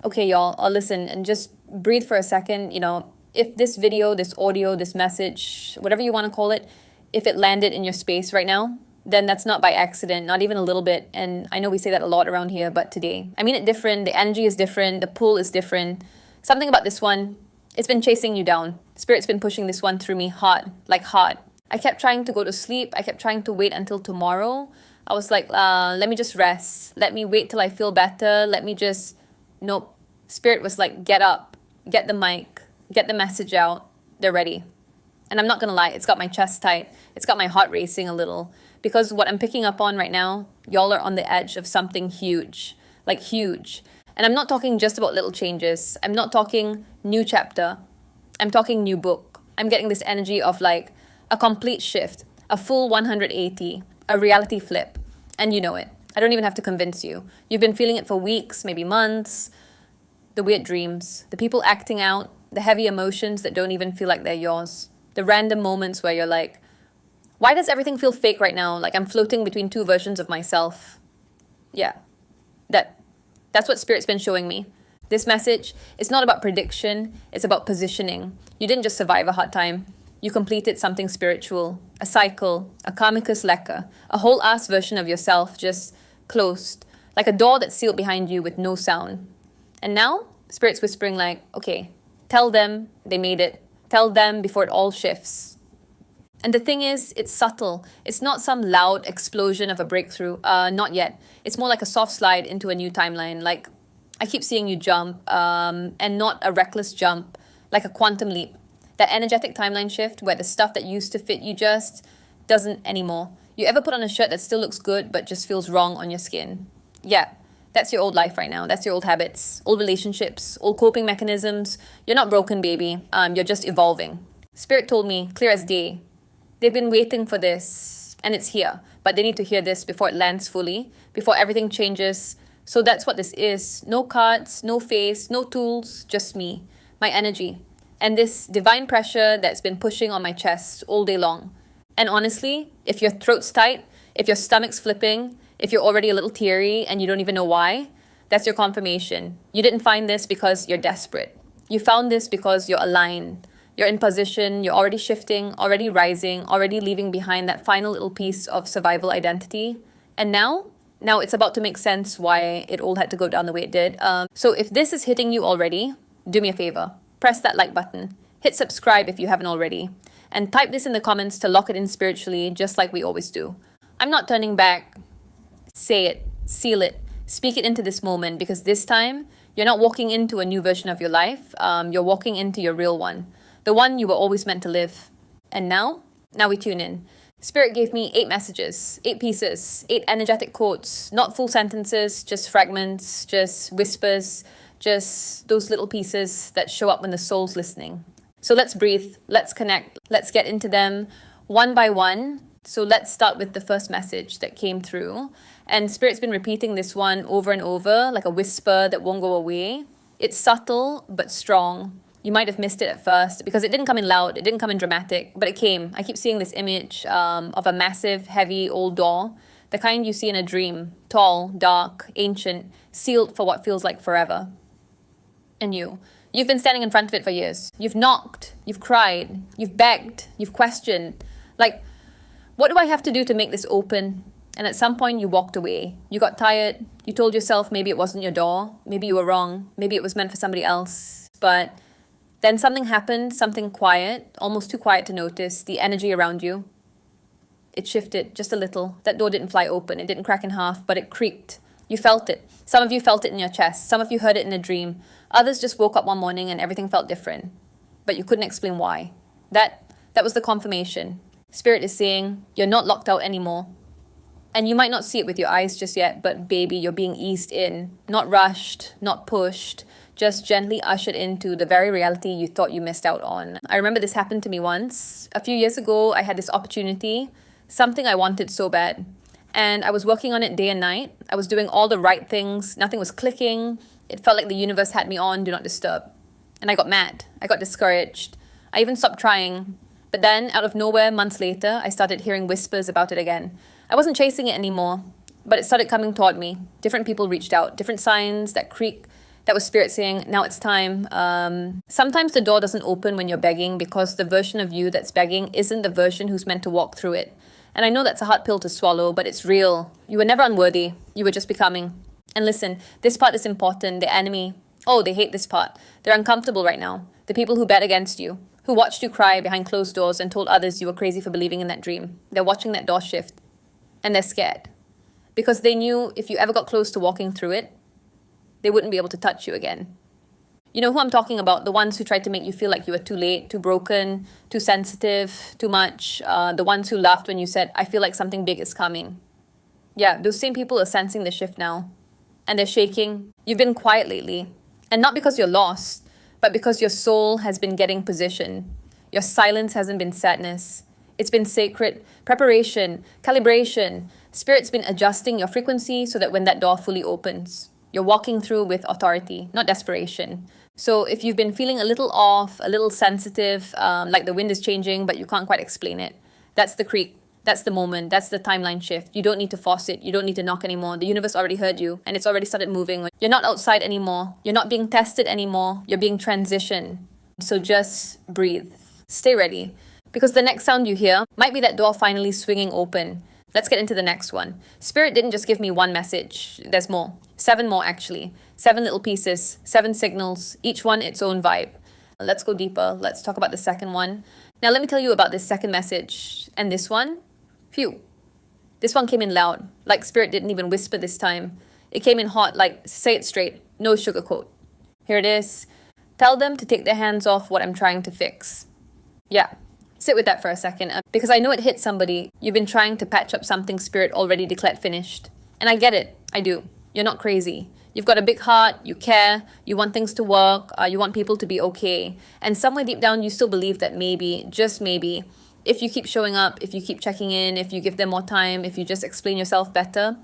Okay, y'all, I'll listen and just breathe for a second. If this video, this audio, this message, whatever you want to call it, if it landed in your space right now, then that's not by accident, not even a little bit. And I know we say that a lot around here, but today, I mean it different. The energy is different. The pull is different. Something about this one, it's been chasing you down. Spirit's been pushing this one through me hard, like hard. I kept trying to go to sleep. I kept trying to wait until tomorrow. I was like, let me just rest. Let me wait till I feel better. Let me just, nope. Spirit was like, get up, get the mic, get the message out. They're ready. And I'm not going to lie, it's got my chest tight. It's got my heart racing a little. Because what I'm picking up on right now, y'all are on the edge of something huge. Like huge. And I'm not talking just about little changes. I'm not talking new chapter. I'm talking new book. I'm getting this energy of like a complete shift, a full 180, a reality flip. And you know it. I don't even have to convince you. You've been feeling it for weeks, maybe months. The weird dreams, the people acting out, the heavy emotions that don't even feel like they're yours, the random moments where you're like, why does everything feel fake right now? Like I'm floating between two versions of myself. Yeah, that's what Spirit's been showing me. This message is not about prediction, it's about positioning. You didn't just survive a hard time. You completed something spiritual, a cycle, a karmicus leka, a whole ass version of yourself just closed, like a door that's sealed behind you with no sound. And now, Spirit's whispering like, okay, tell them they made it. Tell them before it all shifts. And the thing is, it's subtle. It's not some loud explosion of a breakthrough. Not yet. It's more like a soft slide into a new timeline. Like, I keep seeing you jump, and not a reckless jump, like a quantum leap. That energetic timeline shift where the stuff that used to fit you just doesn't anymore. You ever put on a shirt that still looks good but just feels wrong on your skin? Yeah. That's your old life right now. That's your old habits, old relationships, old coping mechanisms. You're not broken, baby. You're just evolving. Spirit told me, clear as day. They've been waiting for this, and it's here. But they need to hear this before it lands fully, before everything changes. So that's what this is. No cards, no face, no tools, just me, my energy, and this divine pressure that's been pushing on my chest all day long. And honestly, if your throat's tight, if your stomach's flipping, if you're already a little teary and you don't even know why, that's your confirmation. You didn't find this because you're desperate. You found this because you're aligned. You're in position, you're already shifting, already rising, already leaving behind that final little piece of survival identity. And now it's about to make sense why it all had to go down the way it did. So if this is hitting you already, do me a favor. Press that like button. Hit subscribe if you haven't already. And type this in the comments to lock it in spiritually, just like we always do. I'm not turning back. Say it, seal it, speak it into this moment, because this time you're not walking into a new version of your life. You're walking into your real one, the one you were always meant to live. And now we tune in. Spirit gave me 8 messages, 8 pieces, 8 energetic quotes, not full sentences, just fragments, just whispers, just those little pieces that show up when the soul's listening. So let's breathe, let's connect, let's get into them one by one. So let's start with the first message that came through. And Spirit's been repeating this one over and over, like a whisper that won't go away. It's subtle, but strong. You might have missed it at first because it didn't come in loud, it didn't come in dramatic, but it came. I keep seeing this image of a massive, heavy, old door, the kind you see in a dream, tall, dark, ancient, sealed for what feels like forever. And you've been standing in front of it for years. You've knocked, you've cried, you've begged, you've questioned. Like, what do I have to do to make this open? And at some point you walked away. You got tired. You told yourself maybe it wasn't your door. Maybe you were wrong. Maybe it was meant for somebody else. But then something happened, something quiet, almost too quiet to notice, the energy around you. It shifted just a little. That door didn't fly open. It didn't crack in half, but it creaked. You felt it. Some of you felt it in your chest. Some of you heard it in a dream. Others just woke up one morning and everything felt different. But you couldn't explain why. That was the confirmation. Spirit is saying, you're not locked out anymore. And you might not see it with your eyes just yet, but baby, you're being eased in. Not rushed, not pushed, just gently ushered into the very reality you thought you missed out on. I remember this happened to me once. A few years ago, I had this opportunity, something I wanted so bad. And I was working on it day and night. I was doing all the right things. Nothing was clicking. It felt like the universe had me on, do not disturb. And I got mad. I got discouraged. I even stopped trying. But then, out of nowhere, months later, I started hearing whispers about it again. I wasn't chasing it anymore, but it started coming toward me. Different people reached out, different signs, that creak, That was Spirit saying, now it's time. Sometimes the door doesn't open when you're begging because the version of you that's begging isn't the version who's meant to walk through it. And I know that's a hard pill to swallow, but it's real. You were never unworthy. You were just becoming. And listen, this part is important. The enemy, oh, they hate this part. They're uncomfortable right now. The people who bet against you, who watched you cry behind closed doors and told others you were crazy for believing in that dream. They're watching that door shift. And they're scared. Because they knew if you ever got close to walking through it, they wouldn't be able to touch you again. You know who I'm talking about? The ones who tried to make you feel like you were too late, too broken, too sensitive, too much. The ones who laughed when you said, I feel like something big is coming. Yeah, those same people are sensing the shift now. And they're shaking. You've been quiet lately. And not because you're lost, but because your soul has been getting position. Your silence hasn't been sadness. It's been sacred preparation, calibration. Spirit's been adjusting your frequency so that when that door fully opens, you're walking through with authority, not desperation. So if you've been feeling a little off, a little sensitive, like the wind is changing, but you can't quite explain it, that's the creek. That's the moment. That's the timeline shift. You don't need to force it. You don't need to knock anymore. The universe already heard you and it's already started moving. You're not outside anymore. You're not being tested anymore. You're being transitioned. So just breathe. Stay ready. Because the next sound you hear might be that door finally swinging open. Let's get into the next one. Spirit didn't just give me one message. There's more. 7 more actually. 7 little pieces. 7 signals. Each one its own vibe. Let's go deeper. Let's talk about the second one. Now let me tell you about this second message. And this one. Phew. This one came in loud, like Spirit didn't even whisper this time. It came in hot, like say it straight, no sugarcoat. Here it is. Tell them to take their hands off what I'm trying to fix. Yeah, sit with that for a second, because I know it hit somebody. You've been trying to patch up something Spirit already declared finished. And I get it, I do. You're not crazy. You've got a big heart, you care, you want things to work, you want people to be okay. And somewhere deep down, you still believe that maybe, just maybe, if you keep showing up, if you keep checking in, if you give them more time, if you just explain yourself better,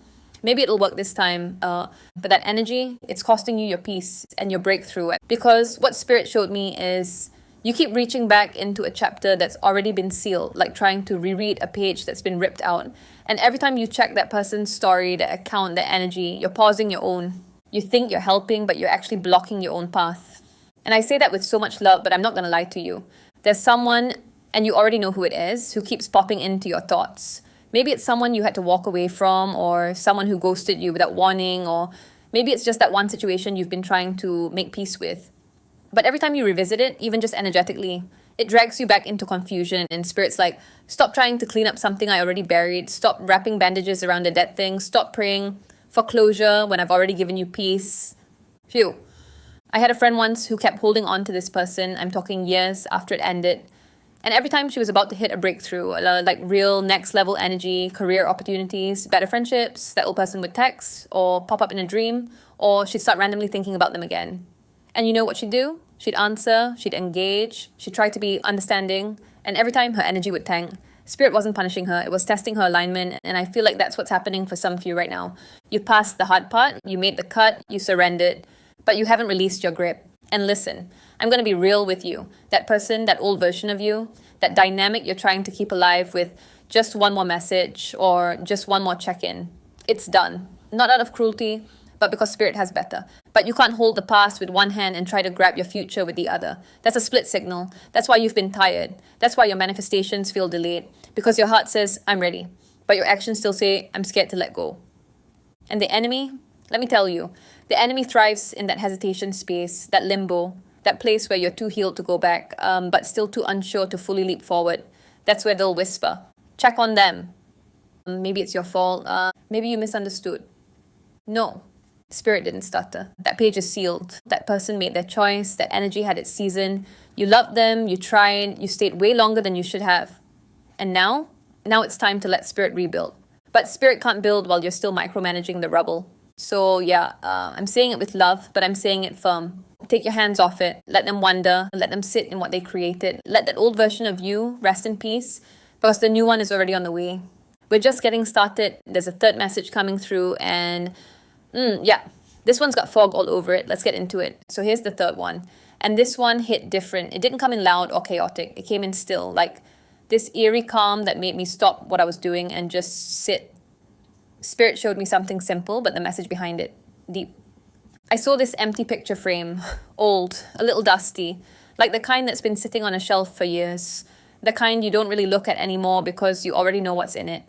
maybe it'll work this time. But that energy, it's costing you your peace and your breakthrough. Because what Spirit showed me is you keep reaching back into a chapter that's already been sealed, like trying to reread a page that's been ripped out. And every time you check that person's story, that account, that energy, you're pausing your own. You think you're helping, but you're actually blocking your own path. And I say that with so much love, but I'm not going to lie to you. There's someone, and you already know who it is, who keeps popping into your thoughts. Maybe it's someone you had to walk away from, or someone who ghosted you without warning, or maybe it's just that one situation you've been trying to make peace with. But every time you revisit it, even just energetically, it drags you back into confusion, and Spirit's like, stop trying to clean up something I already buried, stop wrapping bandages around a dead thing, stop praying for closure when I've already given you peace. Phew. I had a friend once who kept holding on to this person, I'm talking years after it ended. And every time she was about to hit a breakthrough, like real next level energy, career opportunities, better friendships, that old person would text or pop up in a dream, or she'd start randomly thinking about them again. And you know what she'd do? She'd answer, she'd engage, she'd try to be understanding, and every time her energy would tank. Spirit wasn't punishing her, it was testing her alignment, and I feel like that's what's happening for some of you right now. You passed the hard part, you made the cut, you surrendered, but you haven't released your grip. And listen, I'm going to be real with you. That person, that old version of you, that dynamic you're trying to keep alive with just one more message or just one more check-in, it's done. Not out of cruelty, but because Spirit has better. But you can't hold the past with one hand and try to grab your future with the other. That's a split signal. That's why you've been tired. That's why your manifestations feel delayed. Because your heart says, I'm ready. But your actions still say, I'm scared to let go. And the enemy, let me tell you, the enemy thrives in that hesitation space, that limbo, that place where you're too healed to go back, but still too unsure to fully leap forward. That's where they'll whisper. Check on them. Maybe it's your fault. Maybe you misunderstood. No, Spirit didn't stutter. That page is sealed. That person made their choice. That energy had its season. You loved them. You tried. You stayed way longer than you should have. And now it's time to let Spirit rebuild. But Spirit can't build while you're still micromanaging the rubble. So yeah, I'm saying it with love, but I'm saying it firm. Take your hands off it. Let them wander. Let them sit in what they created. Let that old version of you rest in peace, because the new one is already on the way. We're just getting started. There's a third message coming through, and yeah, this one's got fog all over it. Let's get into it. So here's the third one. And this one hit different. It didn't come in loud or chaotic. It came in still, like this eerie calm that made me stop what I was doing and just sit. Spirit showed me something simple, but the message behind it, deep. I saw this empty picture frame, old, a little dusty, like the kind that's been sitting on a shelf for years, the kind you don't really look at anymore because you already know what's in it.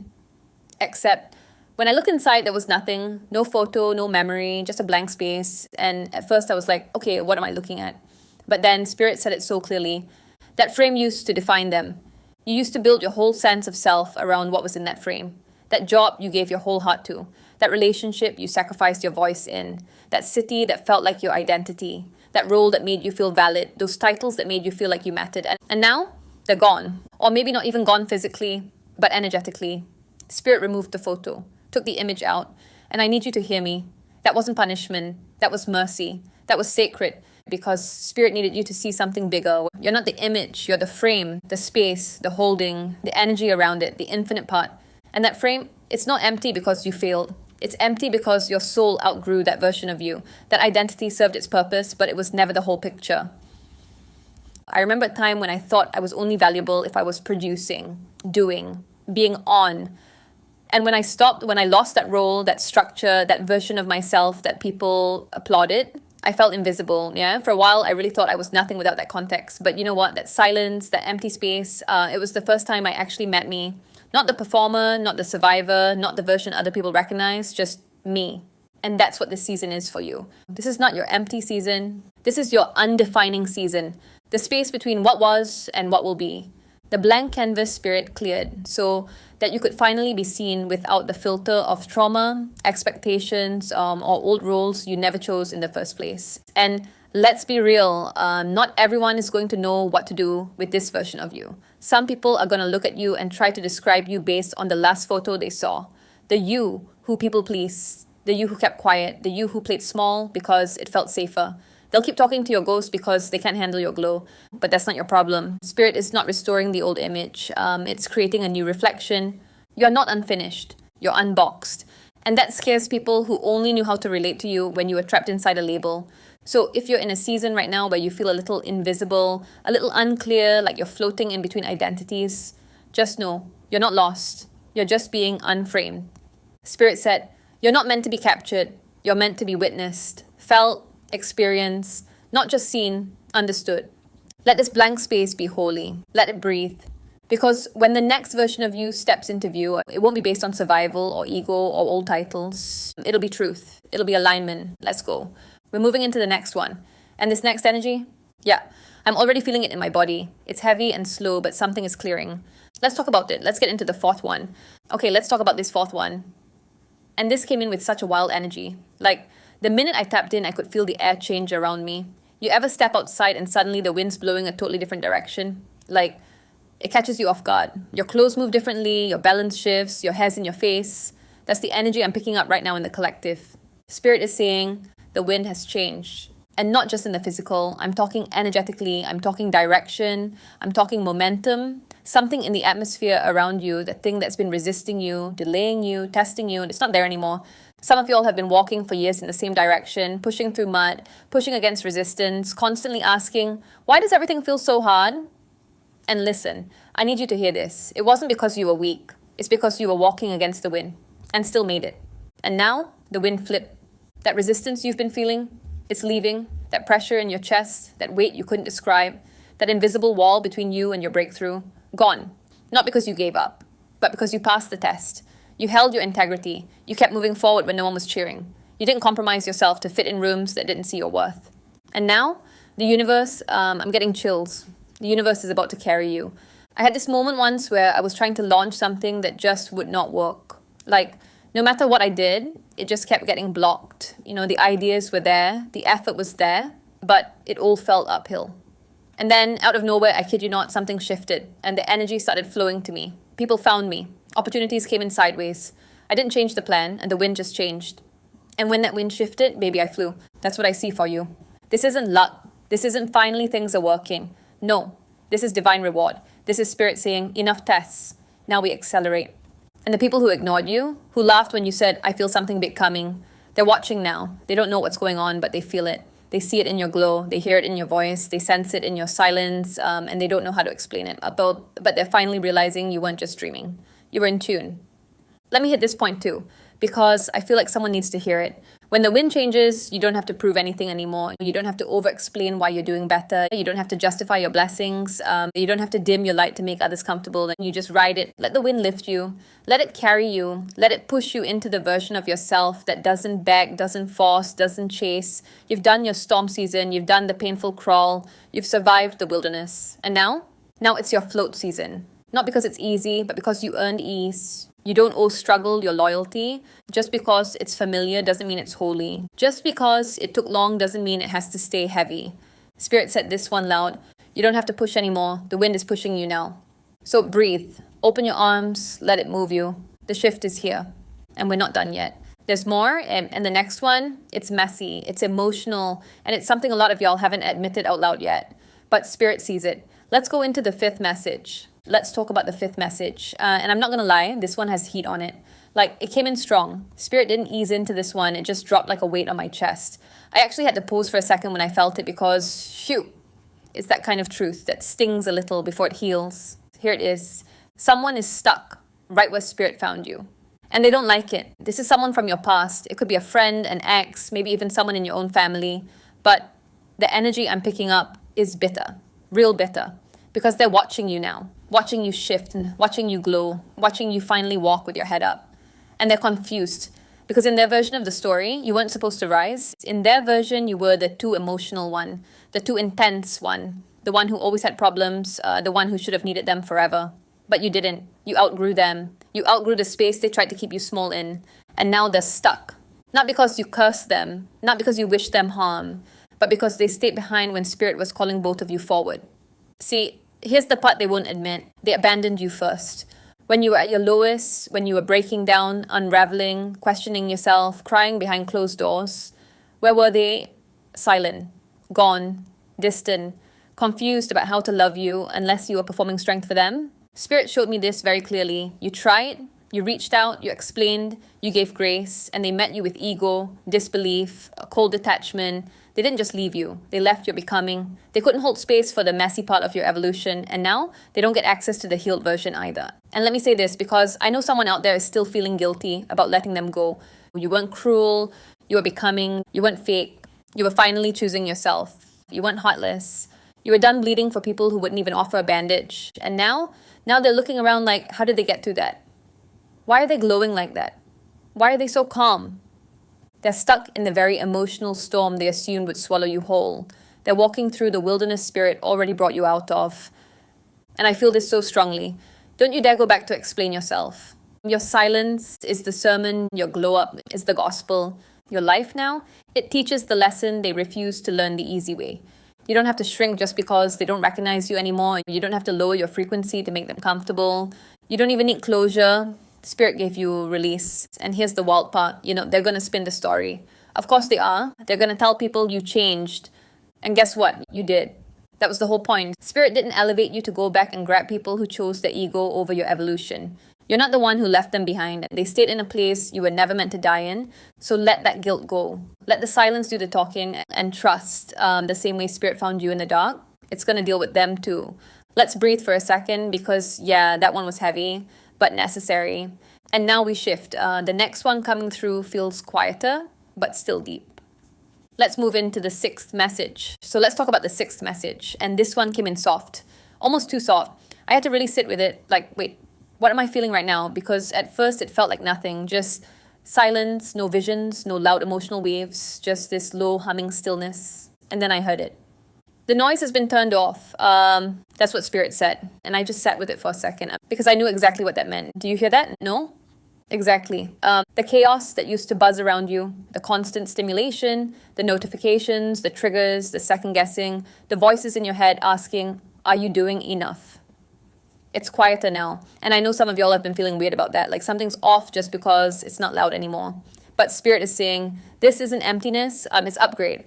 Except when I looked inside, there was nothing, no photo, no memory, just a blank space. And at first I was like, okay, what am I looking at? But then Spirit said it so clearly. That frame used to define them. You used to build your whole sense of self around what was in that frame. That job you gave your whole heart to. That relationship you sacrificed your voice in. That city that felt like your identity. That role that made you feel valid. Those titles that made you feel like you mattered. And now, they're gone. Or maybe not even gone physically, but energetically. Spirit removed the photo, took the image out. And I need you to hear me. That wasn't punishment. That was mercy. That was sacred. Because Spirit needed you to see something bigger. You're not the image, you're the frame, the space, the holding, the energy around it, the infinite part. And that frame, it's not empty because you failed. It's empty because your soul outgrew that version of you. That identity served its purpose, but it was never the whole picture. I remember a time when I thought I was only valuable if I was producing, doing, being on. And when I lost that role, that structure, that version of myself that people applauded, I felt invisible, yeah? For a while, I really thought I was nothing without that context. But you know what? That silence, that empty space, it was the first time I actually met me. Not the performer, not the survivor, not the version other people recognize, just me. And that's what this season is for you. This is not your empty season. This is your undefining season. The space between what was and what will be. The blank canvas Spirit cleared so that you could finally be seen without the filter of trauma, expectations, or old roles you never chose in the first place. And let's be real, not everyone is going to know what to do with this version of you. Some people are going to look at you and try to describe you based on the last photo they saw. The you who people pleased, the you who kept quiet, the you who played small because it felt safer. They'll keep talking to your ghost because they can't handle your glow, but that's not your problem. Spirit is not restoring the old image. It's creating a new reflection. You're not unfinished. You're unboxed. And that scares people who only knew how to relate to you when you were trapped inside a label. So if you're in a season right now where you feel a little invisible, a little unclear, like you're floating in between identities, just know you're not lost. You're just being unframed. Spirit said, you're not meant to be captured. You're meant to be witnessed, felt, experienced, not just seen, understood. Let this blank space be holy. Let it breathe. Because when the next version of you steps into view, it won't be based on survival or ego or old titles. It'll be truth. It'll be alignment. Let's go. We're moving into the next one. And this next energy? Yeah, I'm already feeling it in my body. It's heavy and slow, but something is clearing. Let's talk about it. Let's get into the fourth one. Okay, let's talk about this fourth one. And this came in with such a wild energy. Like, the minute I tapped in, I could feel the air change around me. You ever step outside and suddenly the wind's blowing a totally different direction? Like, it catches you off guard. Your clothes move differently, your balance shifts, your hair's in your face. That's the energy I'm picking up right now in the collective. Spirit is saying the wind has changed. And not just in the physical. I'm talking energetically. I'm talking direction. I'm talking momentum. Something in the atmosphere around you, that thing that's been resisting you, delaying you, testing you, and it's not there anymore. Some of you all have been walking for years in the same direction, pushing through mud, pushing against resistance, constantly asking, why does everything feel so hard? And listen, I need you to hear this. It wasn't because you were weak. It's because you were walking against the wind and still made it. And now the wind flipped. That resistance you've been feeling, it's leaving. That pressure in your chest, that weight you couldn't describe, that invisible wall between you and your breakthrough, gone. Not because you gave up, but because you passed the test. You held your integrity. You kept moving forward when no one was cheering. You didn't compromise yourself to fit in rooms that didn't see your worth. And now, the universe, I'm getting chills. The universe is about to carry you. I had this moment once where I was trying to launch something that just would not work. Like, no matter what I did, it just kept getting blocked. You know, the ideas were there, the effort was there, but it all felt uphill. And then, out of nowhere, I kid you not, something shifted, and the energy started flowing to me. People found me. Opportunities came in sideways. I didn't change the plan, and the wind just changed. And when that wind shifted, baby, I flew. That's what I see for you. This isn't luck. This isn't finally things are working. No, this is divine reward. This is Spirit saying, enough tests. Now we accelerate. And the people who ignored you, who laughed when you said, I feel something big coming, they're watching now. They don't know what's going on, but they feel it. They see it in your glow. They hear it in your voice. They sense it in your silence, and they don't know how to explain it. But they're finally realizing you weren't just dreaming. You were in tune. Let me hit this point too, because I feel like someone needs to hear it. When the wind changes, you don't have to prove anything anymore. You don't have to over-explain why you're doing better. You don't have to justify your blessings. You don't have to dim your light to make others comfortable. And you just ride it. Let the wind lift you. Let it carry you. Let it push you into the version of yourself that doesn't beg, doesn't force, doesn't chase. You've done your storm season. You've done the painful crawl. You've survived the wilderness. And now it's your float season. Not because it's easy, but because you earned ease. You don't owe struggle your loyalty. Just because it's familiar doesn't mean it's holy. Just because it took long doesn't mean it has to stay heavy. Spirit said this one loud. You don't have to push anymore. The wind is pushing you now. So breathe. Open your arms. Let it move you. The shift is here. And we're not done yet. There's more. And the next one, it's messy. It's emotional. And it's something a lot of y'all haven't admitted out loud yet. But Spirit sees it. Let's go into the fifth message. Let's talk about the fifth message. And I'm not going to lie, this one has heat on it. Like, it came in strong. Spirit didn't ease into this one. It just dropped like a weight on my chest. I actually had to pause for a second when I felt it because, shoot, it's that kind of truth that stings a little before it heals. Here it is. Someone is stuck right where Spirit found you. And they don't like it. This is someone from your past. It could be a friend, an ex, maybe even someone in your own family. But the energy I'm picking up is bitter. Real bitter. Because they're watching you now. Watching you shift, watching you glow, watching you finally walk with your head up. And they're confused because in their version of the story, you weren't supposed to rise. In their version, you were the too emotional one, the too intense one, the one who always had problems, the one who should have needed them forever. But you didn't. You outgrew them. You outgrew the space they tried to keep you small in. And now they're stuck. Not because you cursed them, not because you wished them harm, but because they stayed behind when Spirit was calling both of you forward. See, here's the part they won't admit. They abandoned you first. When you were at your lowest, when you were breaking down, unraveling, questioning yourself, crying behind closed doors, where were they? Silent, gone, distant, confused about how to love you unless you were performing strength for them. Spirit showed me this very clearly. You tried, you reached out, you explained, you gave grace, and they met you with ego, disbelief, a cold detachment. They didn't just leave you. They left your becoming. They couldn't hold space for the messy part of your evolution. And now they don't get access to the healed version either. And let me say this because I know someone out there is still feeling guilty about letting them go. You weren't cruel. You were becoming. You weren't fake. You were finally choosing yourself. You weren't heartless. You were done bleeding for people who wouldn't even offer a bandage. And now they're looking around like, how did they get through that? Why are they glowing like that? Why are they so calm? They're stuck in the very emotional storm they assumed would swallow you whole. They're walking through the wilderness Spirit already brought you out of. And I feel this so strongly. Don't you dare go back to explain yourself. Your silence is the sermon, your glow up is the gospel. Your life now, it teaches the lesson they refuse to learn the easy way. You don't have to shrink just because they don't recognize you anymore. You don't have to lower your frequency to make them comfortable. You don't even need closure. Spirit gave you release. And here's the wild part. They're going to spin the story. Of course they are. They're going to tell people you changed. And guess what? You did. That was the whole point. Spirit didn't elevate you to go back and grab people who chose their ego over your evolution. You're not the one who left them behind. They stayed in a place you were never meant to die in. So let that guilt go. Let the silence do the talking and trust the same way Spirit found you in the dark. It's going to deal with them too. Let's breathe for a second because, yeah, that one was heavy, but necessary. And now we shift. The next one coming through feels quieter, but still deep. Let's move into the sixth message. So let's talk about the sixth message. And this one came in soft, almost too soft. I had to really sit with it. Like, wait, what am I feeling right now? Because at first it felt like nothing, just silence, no visions, no loud emotional waves, just this low humming stillness. And then I heard it. The noise has been turned off. That's what Spirit said. And I just sat with it for a second because I knew exactly what that meant. Do you hear that? No? Exactly. The chaos that used to buzz around you, the constant stimulation, the notifications, the triggers, the second guessing, the voices in your head asking, are you doing enough? It's quieter now. And I know some of y'all have been feeling weird about that. Like something's off just because it's not loud anymore. But Spirit is saying, this isn't emptiness, it's upgrade.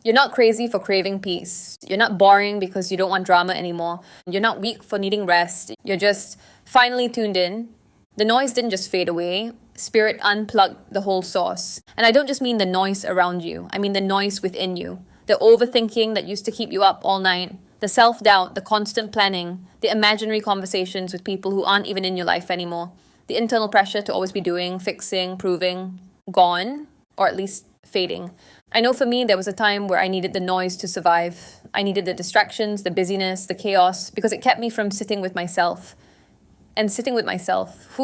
You're not crazy for craving peace. You're not boring because you don't want drama anymore. You're not weak for needing rest. You're just finally tuned in. The noise didn't just fade away. Spirit unplugged the whole source. And I don't just mean the noise around you. I mean the noise within you. The overthinking that used to keep you up all night. The self-doubt, the constant planning, the imaginary conversations with people who aren't even in your life anymore. The internal pressure to always be doing, fixing, proving. Gone or at least fading. I know for me, there was a time where I needed the noise to survive. I needed the distractions, the busyness, the chaos, because it kept me from sitting with myself. And sitting with myself,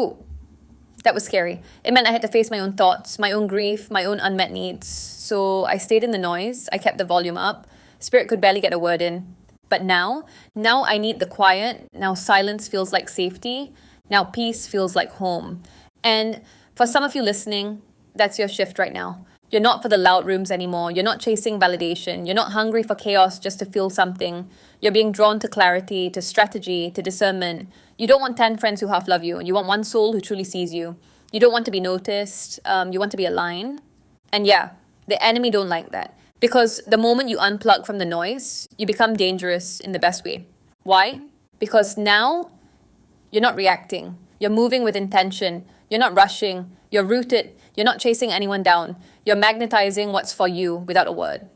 that was scary. It meant I had to face my own thoughts, my own grief, my own unmet needs. So I stayed in the noise, I kept the volume up. Spirit could barely get a word in. But now I need the quiet. Now silence feels like safety. Now peace feels like home. And for some of you listening, that's your shift right now. You're not for the loud rooms anymore. You're not chasing validation. You're not hungry for chaos just to feel something. You're being drawn to clarity, to strategy, to discernment. You don't want 10 friends who half love you. You want one soul who truly sees you. You don't want to be noticed. You want to be aligned. And yeah, the enemy don't like that. Because the moment you unplug from the noise, you become dangerous in the best way. Why? Because now you're not reacting. You're moving with intention. You're not rushing. You're rooted. You're not chasing anyone down. You're magnetizing what's for you without a word.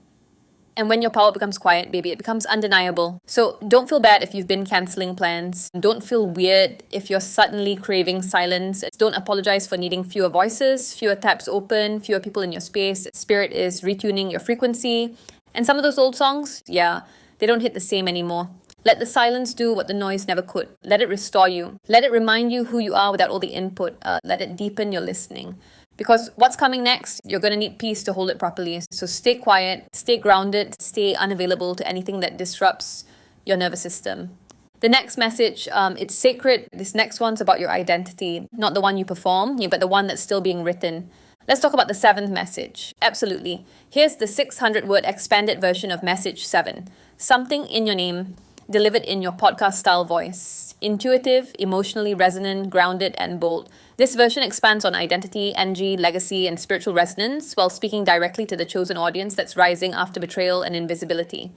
And when your power becomes quiet, baby, it becomes undeniable. So don't feel bad if you've been canceling plans. Don't feel weird if you're suddenly craving silence. Don't apologize for needing fewer voices, fewer tabs open, fewer people in your space. Spirit is retuning your frequency. And some of those old songs, yeah, they don't hit the same anymore. Let the silence do what the noise never could. Let it restore you. Let it remind you who you are without all the input. Let it deepen your listening. Because what's coming next, you're going to need peace to hold it properly. So stay quiet, stay grounded, stay unavailable to anything that disrupts your nervous system. The next message, it's sacred. This next one's about your identity, not the one you perform, but the one that's still being written. Let's talk about the 7th message. Absolutely. Here's the 600-word expanded version of message 7. Something in your name, delivered in your podcast-style voice. Intuitive, emotionally resonant, grounded, and bold. This version expands on identity, energy, legacy, and spiritual resonance while speaking directly to the chosen audience that's rising after betrayal and invisibility.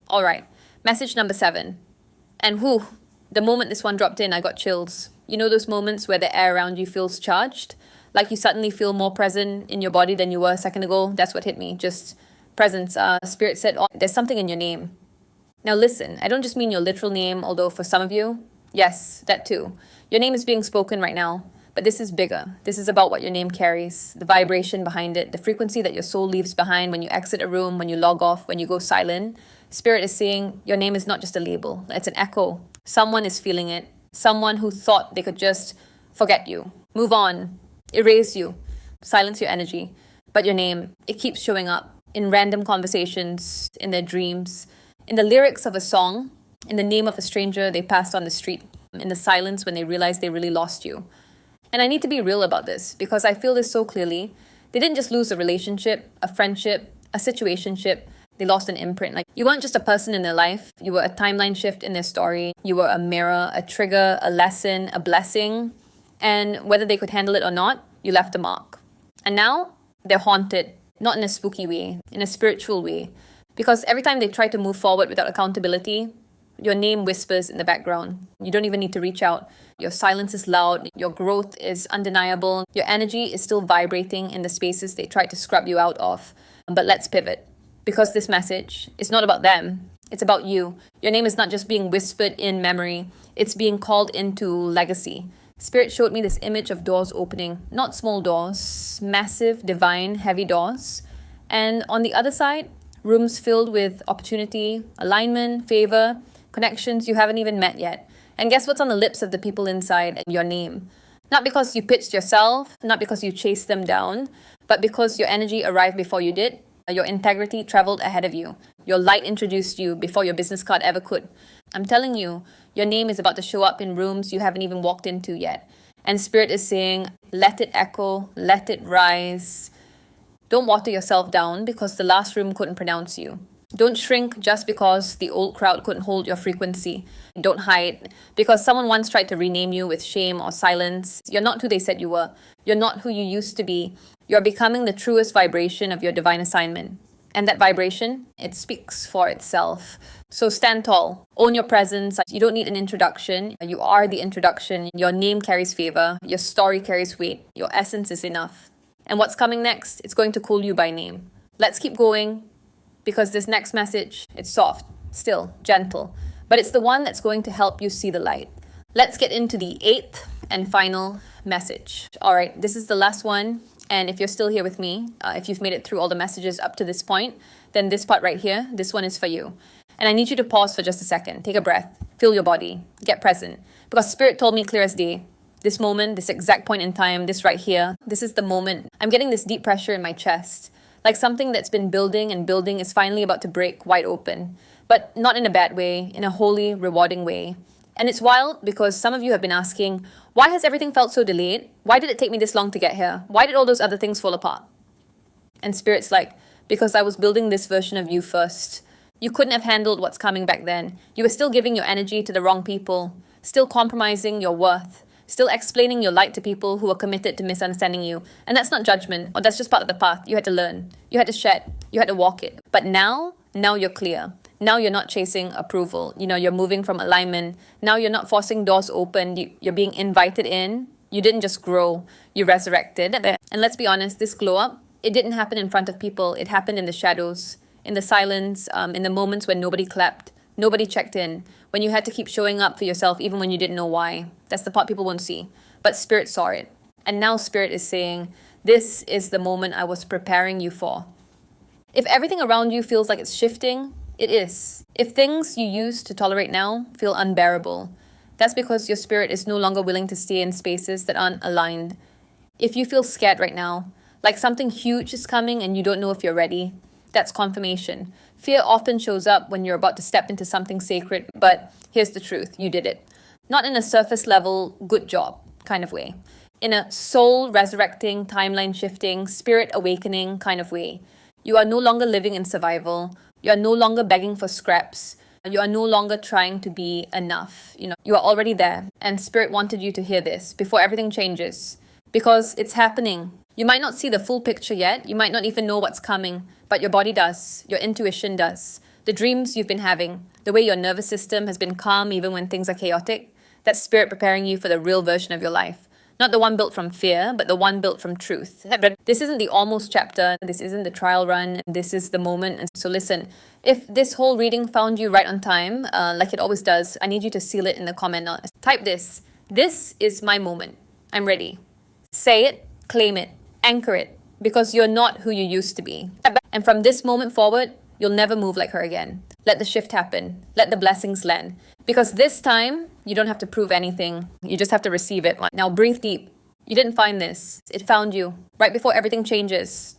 All right, message number 7. And the moment this one dropped in, I got chills. You know those moments where the air around you feels charged? Like you suddenly feel more present in your body than you were a second ago? That's what hit me, just presence. Spirit said, there's something in your name. Now listen, I don't just mean your literal name, although for some of you, yes, that too. Your name is being spoken right now, but this is bigger. This is about what your name carries, the vibration behind it, the frequency that your soul leaves behind when you exit a room, when you log off, when you go silent. Spirit is saying your name is not just a label, it's an echo. Someone is feeling it. Someone who thought they could just forget you, move on, erase you, silence your energy. But your name, it keeps showing up in random conversations, in their dreams, in the lyrics of a song, in the name of a stranger they passed on the street, in the silence when they realized they really lost you. And I need to be real about this because I feel this so clearly. They didn't just lose a relationship, a friendship, a situationship. They lost an imprint. Like you weren't just a person in their life. You were a timeline shift in their story. You were a mirror, a trigger, a lesson, a blessing. And whether they could handle it or not, you left a mark. And now they're haunted, not in a spooky way, in a spiritual way. Because every time they try to move forward without accountability, your name whispers in the background. You don't even need to reach out. Your silence is loud. Your growth is undeniable. Your energy is still vibrating in the spaces they tried to scrub you out of. But let's pivot. Because this message is not about them. It's about you. Your name is not just being whispered in memory. It's being called into legacy. Spirit showed me this image of doors opening. Not small doors. Massive, divine, heavy doors. And on the other side, rooms filled with opportunity, alignment, favor, connections you haven't even met yet. And guess what's on the lips of the people inside? Your name. Not because you pitched yourself, not because you chased them down, but because your energy arrived before you did. Your integrity traveled ahead of you. Your light introduced you before your business card ever could. I'm telling you, your name is about to show up in rooms you haven't even walked into yet. And Spirit is saying, let it echo, let it rise. Don't water yourself down because the last room couldn't pronounce you. Don't shrink just because the old crowd couldn't hold your frequency. Don't hide because someone once tried to rename you with shame or silence. You're not who they said you were. You're not who you used to be. You're becoming the truest vibration of your divine assignment. And that vibration, it speaks for itself. So stand tall. Own your presence. You don't need an introduction. You are the introduction. Your name carries favor. Your story carries weight. Your essence is enough. And what's coming next? It's going to call you by name. Let's keep going because this next message, it's soft, still, gentle, but it's the one that's going to help you see the light. Let's get into the 8th and final message. All right, this is the last one. And if you're still here with me, if you've made it through all the messages up to this point, then this part right here, this one is for you. And I need you to pause for just a second. Take a breath. Feel your body. Get present. Because Spirit told me clear as day, this moment, this exact point in time, this right here, this is the moment. I'm getting this deep pressure in my chest. Like something that's been building and building is finally about to break wide open. But not in a bad way, in a wholly rewarding way. And it's wild because some of you have been asking, why has everything felt so delayed? Why did it take me this long to get here? Why did all those other things fall apart? And Spirit's like, because I was building this version of you first. You couldn't have handled what's coming back then. You were still giving your energy to the wrong people, still compromising your worth, still explaining your light to people who were committed to misunderstanding you. And that's not judgment, or that's just part of the path. You had to learn. You had to shed. You had to walk it. But now you're clear. Now you're not chasing approval. You're moving from alignment. Now you're not forcing doors open. You're being invited in. You didn't just grow. You resurrected. And let's be honest, this glow up, it didn't happen in front of people. It happened in the shadows, in the silence, in the moments when nobody clapped, nobody checked in, when you had to keep showing up for yourself even when you didn't know why. That's the part people won't see. But Spirit saw it. And now Spirit is saying, this is the moment I was preparing you for. If everything around you feels like it's shifting, it is. If things you used to tolerate now feel unbearable, that's because your spirit is no longer willing to stay in spaces that aren't aligned. If you feel scared right now, like something huge is coming and you don't know if you're ready, that's confirmation. Fear often shows up when you're about to step into something sacred, but here's the truth, you did it. Not in a surface level, good job kind of way. In a soul resurrecting, timeline shifting, spirit awakening kind of way. You are no longer living in survival. You are no longer begging for scraps. You are no longer trying to be enough. You are already there. And Spirit wanted you to hear this before everything changes. Because it's happening. You might not see the full picture yet. You might not even know what's coming. But your body does. Your intuition does. The dreams you've been having. The way your nervous system has been calm even when things are chaotic. That's Spirit preparing you for the real version of your life. Not the one built from fear, but the one built from truth. This isn't the almost chapter. This isn't the trial run. This is the moment. And so listen, if this whole reading found you right on time, like it always does, I need you to seal it in the comment. Type this. This is my moment. I'm ready. Say it, claim it, anchor it, because you're not who you used to be. And from this moment forward, you'll never move like her again. Let the shift happen. Let the blessings land. Because this time, you don't have to prove anything. You just have to receive it. Now breathe deep. You didn't find this. It found you. Right before everything changes.